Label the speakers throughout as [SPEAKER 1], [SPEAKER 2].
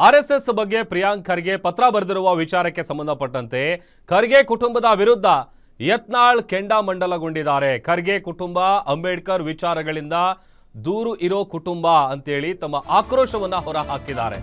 [SPEAKER 1] RSS ಬಗ್ಗೆ ಪ್ರಿಯಾಂಕ್ ಖರ್ಗೆ ಪತ್ರ ಬರೆದಿರುವ ವಿಚಾರಕ್ಕೆ ಸಂಬಂಧಪಟ್ಟಂತೆ ಖರ್ಗೆ ಕುಟುಂಬದ ವಿರುದ್ಧ ಯತ್ನಾಳ್ ಕೆಂಡಾಮಂಡಲಗೊಂಡಿದ್ದಾರೆ. ಖರ್ಗೆ ಕುಟುಂಬ ಅಂಬೇಡ್ಕರ್ ವಿಚಾರಗಳಿಂದ ದೂರು ಇರೋ ಕುಟುಂಬ ಅಂತೇಳಿ ತಮ್ಮ ಆಕ್ರೋಶವನ್ನ ಹೊರಹಾಕಿದ್ದಾರೆ.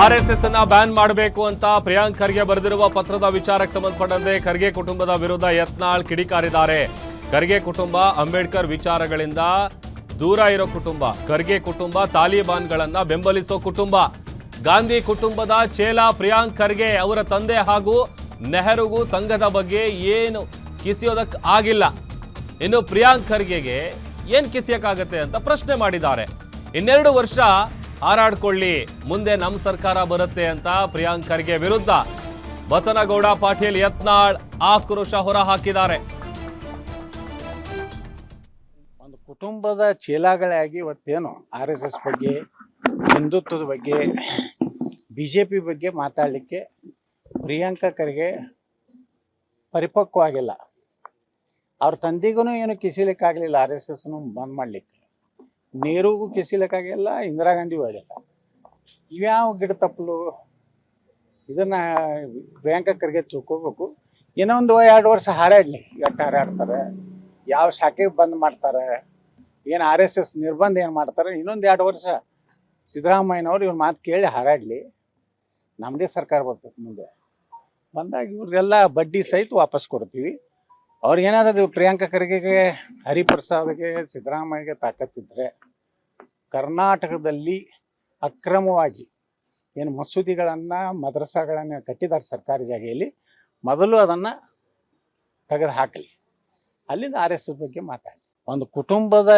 [SPEAKER 1] ಆರ್ಎಸ್ಎಸ್ ಅನ್ನ ಬ್ಯಾನ್ ಮಾಡಬೇಕು ಅಂತ ಪ್ರಿಯಾಂಕ್ ಖರ್ಗೆ ಬರೆದಿರುವ ಪತ್ರದ ವಿಚಾರಕ್ಕೆ ಸಂಬಂಧಪಟ್ಟಂತೆ ಖರ್ಗೆ ಕುಟುಂಬದ ವಿರುದ್ಧ ಯತ್ನಾಳ್ ಕಿಡಿಕಾರಿದ್ದಾರೆ. ಖರ್ಗೆ ಕುಟುಂಬ ಅಂಬೇಡ್ಕರ್ ವಿಚಾರಗಳಿಂದ ದೂರ ಇರೋ ಕುಟುಂಬ, ಖರ್ಗೆ ಕುಟುಂಬ ತಾಲಿಬಾನ್ಗಳನ್ನ ಬೆಂಬಲಿಸೋ ಕುಟುಂಬ, ಗಾಂಧಿ ಕುಟುಂಬದ ಚೇಲ ಪ್ರಿಯಾಂಕ್ ಖರ್ಗೆ ಅವರ ತಂದೆ ಹಾಗೂ ನೆಹರುಗೂ ಸಂಘದ ಬಗ್ಗೆ ಏನು ಕಿಸಿಯೋದಕ್ಕೆ ಆಗಿಲ್ಲ. ಇನ್ನು ಪ್ರಿಯಾಂಕ್ ಖರ್ಗೆಗೆ ಏನ್ ಕಿಸಿಯಕ್ಕಾಗತ್ತೆ ಅಂತ ಪ್ರಶ್ನೆ ಮಾಡಿದ್ದಾರೆ. 2 ವರ್ಷ ಹಾರಾಡ್ಕೊಳ್ಳಿ, ಮುಂದೆ ನಮ್ಮ ಸರ್ಕಾರ ಬರುತ್ತೆ ಅಂತ ಪ್ರಿಯಾಂಕ್ ಖರ್ಗೆ ವಿರುದ್ಧ ಬಸನಗೌಡ ಪಾಟೀಲ್ ಯತ್ನಾಳ್ ಆಕ್ರೋಶ ಹೊರ ಹಾಕಿದ್ದಾರೆ.
[SPEAKER 2] ಒಂದು ಕುಟುಂಬದ ಚೇಲಾಗಳಾಗಿ ಇವತ್ತೇನು RSS ಬಗ್ಗೆ, ಹಿಂದುತ್ವದ ಬಗ್ಗೆ, BJP ಬಗ್ಗೆ ಮಾತಾಡಲಿಕ್ಕೆ ಪ್ರಿಯಾಂಕ ಖರ್ಗೆ ಪರಿಪಕ್ವ ಆಗಿಲ್ಲ. ಅವ್ರ ತಂದೆಗೂ ಏನು ಕಿಸಿಲಿಕ್ಕಾಗಲಿಲ್ಲ, RSSನು ಬಂದ್ ಮಾಡ್ಲಿಕ್ಕೆ. ನೆಹರುಗೂ ಕಿಸಿಲಿಕ್ಕಾಗಿಲ್ಲ, ಇಂದಿರಾ ಗಾಂಧಿಗೂ ಆಗಿಲ್ಲ. ಇವ್ಯಾವ ಗಿಡ ತಪ್ಪಲು ಇದನ್ನ ಪ್ರಿಯಾಂಕ ಖರ್ಗೆ ತಿಳ್ಕೋಬೇಕು. ಇನ್ನೊಂದು 2 ವರ್ಷ ಹಾರಾಡ್ಲಿ, ಎಷ್ಟು ಹಾರಾಡ್ತಾರೆ, ಯಾವ ಶಾಖೆಗೆ ಬಂದ್ ಮಾಡ್ತಾರೆ, ಏನು RSS ನಿರ್ಬಂಧ ಏನು ಮಾಡ್ತಾರೆ. ಇನ್ನೊಂದು 2 ವರ್ಷ ಸಿದ್ದರಾಮಯ್ಯನವ್ರು ಇವ್ರ ಮಾತು ಕೇಳಿ ಹಾರಾಡ್ಲಿ. ನಮ್ಮದೇ ಸರ್ಕಾರ ಬರ್ತೈತೆ ಮುಂದೆ. ಬಂದಾಗ ಇವ್ರದೆಲ್ಲ ಬಡ್ಡಿ ಸಹಿತ ವಾಪಸ್ ಕೊಡ್ತೀವಿ. ಅವ್ರಿಗೇನಾದ್ರು ಪ್ರಿಯಾಂಕ ಖರ್ಗೆಗೆ, ಹರಿಪ್ರಸಾದ್ಗೆ, ಸಿದ್ದರಾಮಯ್ಯಗೆ ತಾಕತ್ತಿದ್ರೆ ಕರ್ನಾಟಕದಲ್ಲಿ ಅಕ್ರಮವಾಗಿ ಏನು ಮಸೂದಿಗಳನ್ನು, ಮದ್ರಸಾಗಳನ್ನು ಕಟ್ಟಿದ್ದಾರೆ ಸರ್ಕಾರಿ ಜಾಗೆಯಲ್ಲಿ, ಮೊದಲು ಅದನ್ನು ತೆಗೆದು ಹಾಕಲಿ. ಅಲ್ಲಿಂದ RSS ಬಗ್ಗೆ ಮಾತಾಡಿ. ಒಂದು ಕುಟುಂಬದ